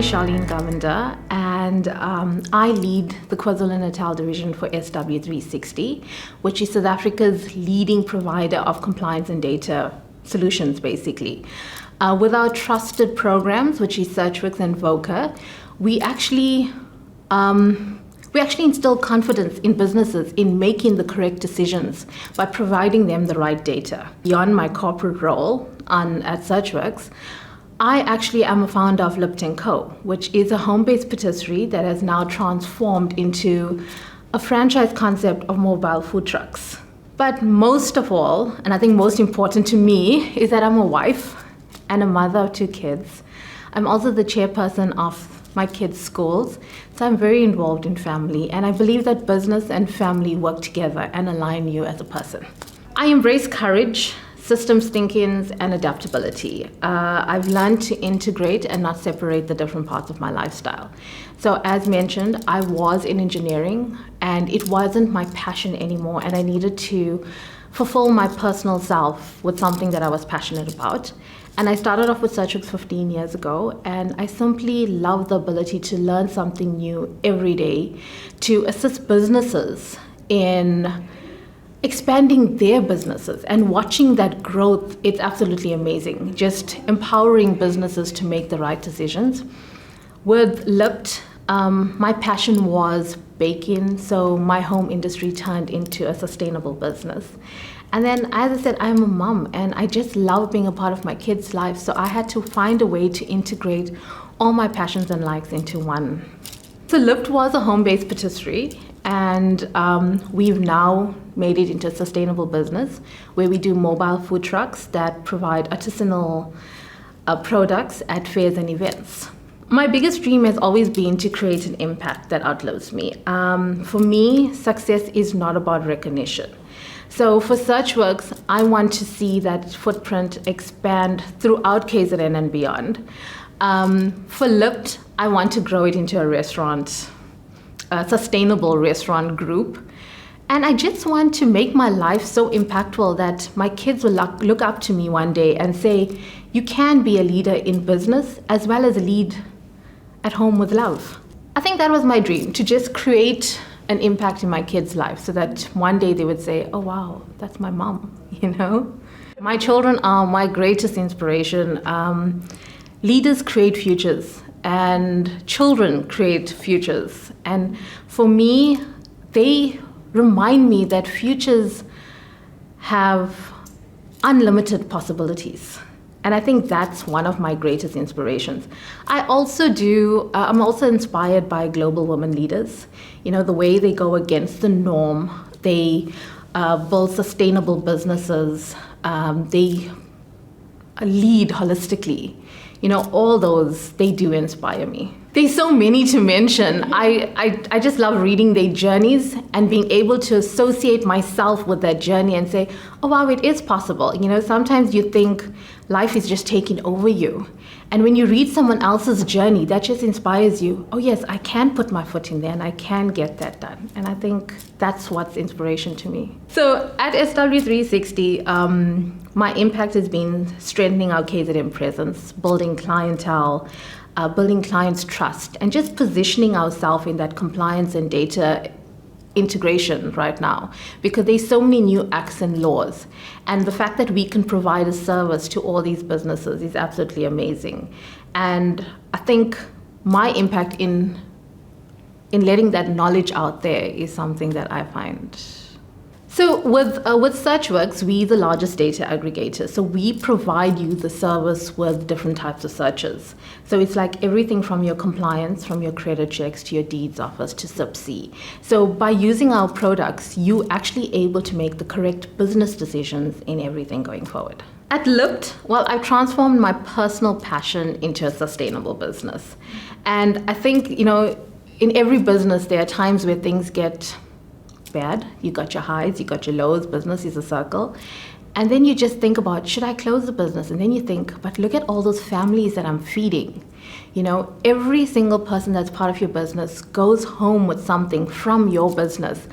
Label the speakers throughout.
Speaker 1: is Shaleen Govender, and I lead the KwaZulu-Natal division for SW360, which is South Africa's leading provider of compliance and data solutions, basically. With our trusted programs, which is Searchworks and Voca, we actually instill confidence in businesses in making the correct decisions by providing them the right data. Beyond my corporate role at Searchworks, I actually am a founder of Lipt & Co., which is a home-based patisserie that has now transformed into a franchise concept of mobile food trucks. But most of all, and I think most important to me, is that I'm a wife and a mother of 2 kids. I'm also the chairperson of my kids' schools, so I'm very involved in family, and I believe that business and family work together and align you as a person. I embrace courage, systems thinking, and adaptability. I've learned to integrate and not separate the different parts of my lifestyle. So as mentioned, I was in engineering, and it wasn't my passion anymore, and I needed to fulfill my personal self with something that I was passionate about. And I started off with Searchworks 15 years ago, and I simply love the ability to learn something new every day, to assist businesses in expanding their businesses and watching that growth. It's absolutely amazing. Just empowering businesses to make the right decisions. With Lipt, my passion was baking, so my home industry turned into a sustainable business. And then, as I said, I'm a mom, and I just love being a part of my kids' lives, so I had to find a way to integrate all my passions and likes into one. So Lipt was a home-based patisserie, and we've now made it into a sustainable business where we do mobile food trucks that provide artisanal products at fairs and events. My biggest dream has always been to create an impact that outlives me. For me, success is not about recognition. So for Searchworks, I want to see that footprint expand throughout KZN and beyond. For Lipt, I want to grow it into a sustainable restaurant group. And I just want to make my life so impactful that my kids will look up to me one day and say, you can be a leader in business as well as lead at home with love. I think that was my dream, to just create an impact in my kids' life so that one day they would say, oh wow, that's my mom, you know? My children are my greatest inspiration. Leaders create futures, and children create futures. And for me, they remind me that futures have unlimited possibilities. And I think that's one of my greatest inspirations. I'm also inspired by global women leaders. You know, the way they go against the norm, they build sustainable businesses, they lead holistically. You know, all those, they do inspire me. There's so many to mention. I just love reading their journeys and being able to associate myself with that journey and say, oh wow, it is possible. You know, sometimes you think life is just taking over you. And when you read someone else's journey, that just inspires you. Oh yes, I can put my foot in there and I can get that done. And I think that's what's inspiration to me. So at SW360, my impact has been strengthening our KZN presence, building clientele, building clients' trust, and just positioning ourselves in that compliance and data integration right now, because there's so many new acts and laws, and the fact that we can provide a service to all these businesses is absolutely amazing. And I think my impact in letting that knowledge out there is something that I find. So with Searchworks, we're the largest data aggregator. So we provide you the service with different types of searches. So it's like everything from your compliance, from your credit checks to your deeds office to SIP-C. So by using our products, you're actually able to make the correct business decisions in everything going forward. At Lipt, well, I've transformed my personal passion into a sustainable business. And I think, you know, in every business, there are times where things get bad. You got your highs, you got your lows. Business is a circle. And then you just think about, should I close the business? And then you think, but look at all those families that I'm feeding. You know, every single person that's part of your business goes home with something from your business.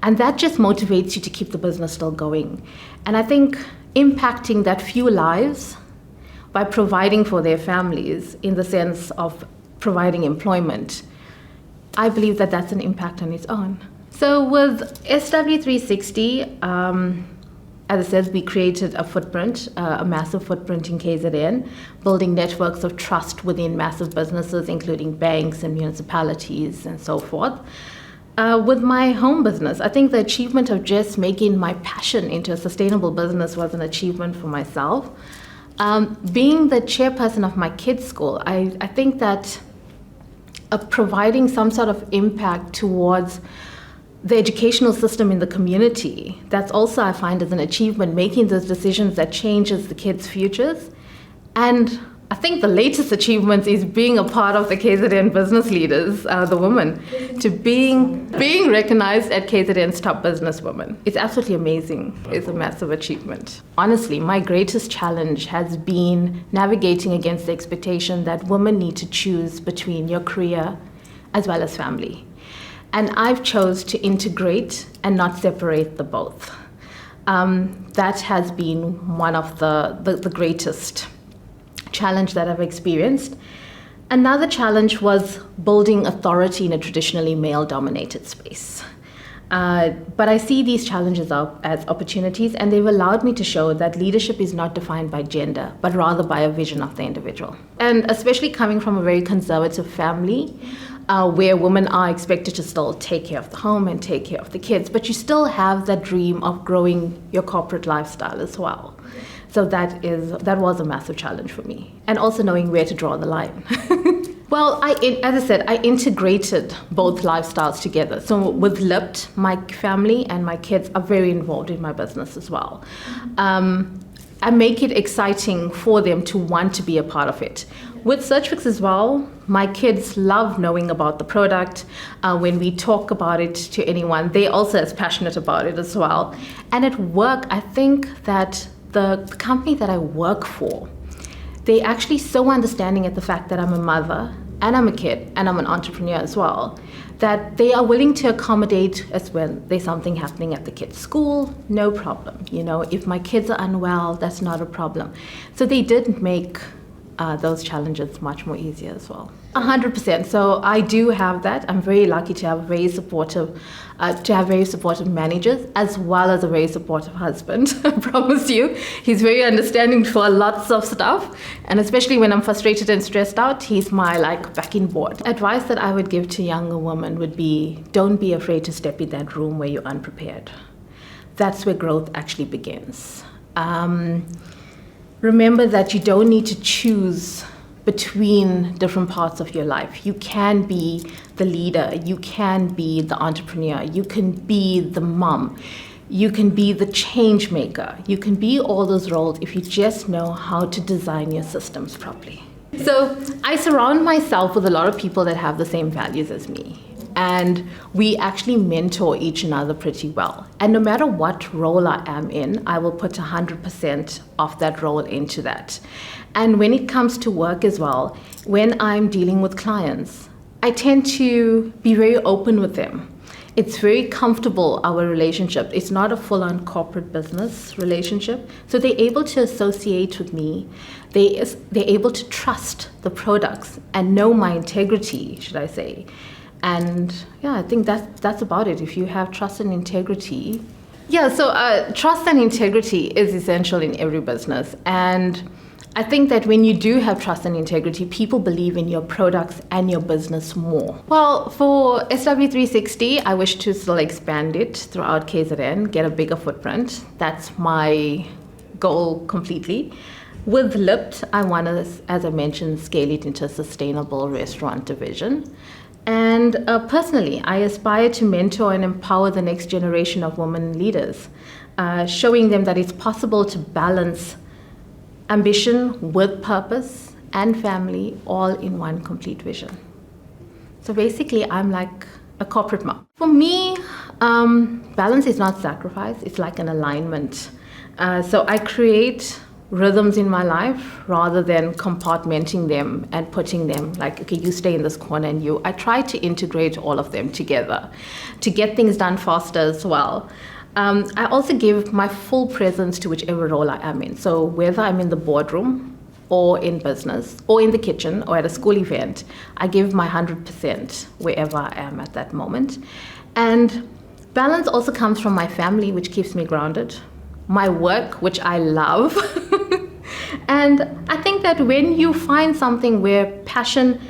Speaker 1: And that just motivates you to keep the business still going. And I think impacting that few lives by providing for their families in the sense of providing employment, I believe that that's an impact on its own. So with SW360, as I said, we created a footprint, a massive footprint in KZN, building networks of trust within massive businesses, including banks and municipalities and so forth. With my home business, I think the achievement of just making my passion into a sustainable business was an achievement for myself. Being the chairperson of my kids' school, I think that providing some sort of impact towards the educational system in the community, that's also, I find, as an achievement, making those decisions that changes the kids' futures. And I think the latest achievement is being a part of the KZN Business Leaders, the women, to being recognized at KZN's Top Business Women. It's absolutely amazing. It's a massive achievement. Honestly, my greatest challenge has been navigating against the expectation that women need to choose between your career as well as family. And I've chose to integrate and not separate the both. That has been one of the greatest challenge that I've experienced. Another challenge was building authority in a traditionally male-dominated space. But I see these challenges as opportunities, and they've allowed me to show that leadership is not defined by gender, but rather by a vision of the individual. And especially coming from a very conservative family, where women are expected to still take care of the home and take care of the kids, but you still have that dream of growing your corporate lifestyle as well. So that was a massive challenge for me. And also knowing where to draw the line. Well, as I said, I integrated both lifestyles together. So with Lipt, my family and my kids are very involved in my business as well. I make it exciting for them to want to be a part of it. With SearchFix as well, my kids love knowing about the product. When we talk about it to anyone, they're also as passionate about it as well. And at work, I think that the company that I work for, they're actually so understanding at the fact that I'm a mother and I'm a kid and I'm an entrepreneur as well, that they are willing to accommodate as when there's something happening at the kids' school, no problem. You know, if my kids are unwell, that's not a problem. So they did make those challenges much more easier as well. 100%. So I do have that. I'm very lucky to have very supportive managers, as well as a very supportive husband. I promise you, he's very understanding for lots of stuff, and especially when I'm frustrated and stressed out, he's my backing board. Advice that I would give to younger women would be: don't be afraid to step in that room where you're unprepared. That's where growth actually begins. Remember that you don't need to choose between different parts of your life. You can be the leader, you can be the entrepreneur, you can be the mom, you can be the change maker, you can be all those roles if you just know how to design your systems properly. So I surround myself with a lot of people that have the same values as me. And we actually mentor each other pretty well. And no matter what role I am in, I will put 100% of that role into that. And when it comes to work as well, when I'm dealing with clients, I tend to be very open with them. It's very comfortable, our relationship. It's not a full-on corporate business relationship. So they're able to associate with me. They're able to trust the products and know my integrity, should I say. And yeah, I think that's about it. If you have trust and integrity. Yeah, so trust and integrity is essential in every business. And I think that when you do have trust and integrity, people believe in your products and your business more. Well, for SW360, I wish to still expand it throughout KZN, get a bigger footprint. That's my goal completely. With Lipt, I want to, as I mentioned, scale it into a sustainable restaurant division. And personally, I aspire to mentor and empower the next generation of women leaders, showing them that it's possible to balance ambition with purpose and family all in one complete vision. So basically, I'm like a corporate mom. For me, balance is not sacrifice, it's like an alignment. So I create rhythms in my life rather than compartmenting them and putting them like, okay, you stay in this corner and I try to integrate all of them together to get things done faster as well. I also give my full presence to whichever role I am in. So whether I'm in the boardroom or in business or in the kitchen or at a school event. I give my 100% wherever I am at that moment. And balance also comes from my family, which keeps me grounded, my work, which I love. And I think that when you find something where passion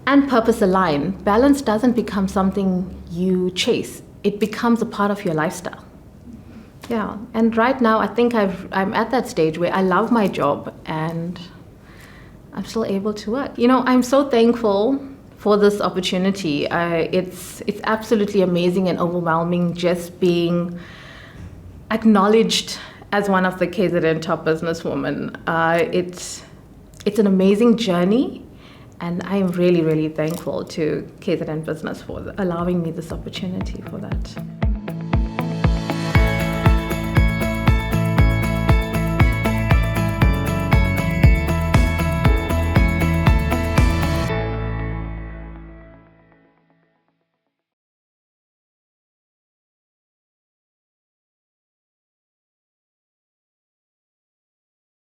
Speaker 1: and purpose align, balance doesn't become something you chase. It becomes a part of your lifestyle. Yeah, and right now I think I'm at that stage where I love my job and I'm still able to work. I'm so thankful for this opportunity. It's absolutely amazing and overwhelming just being acknowledged as one of the KZN Top Businesswomen. It's an amazing journey, and I am really, really thankful to KZN Business for allowing me this opportunity for that.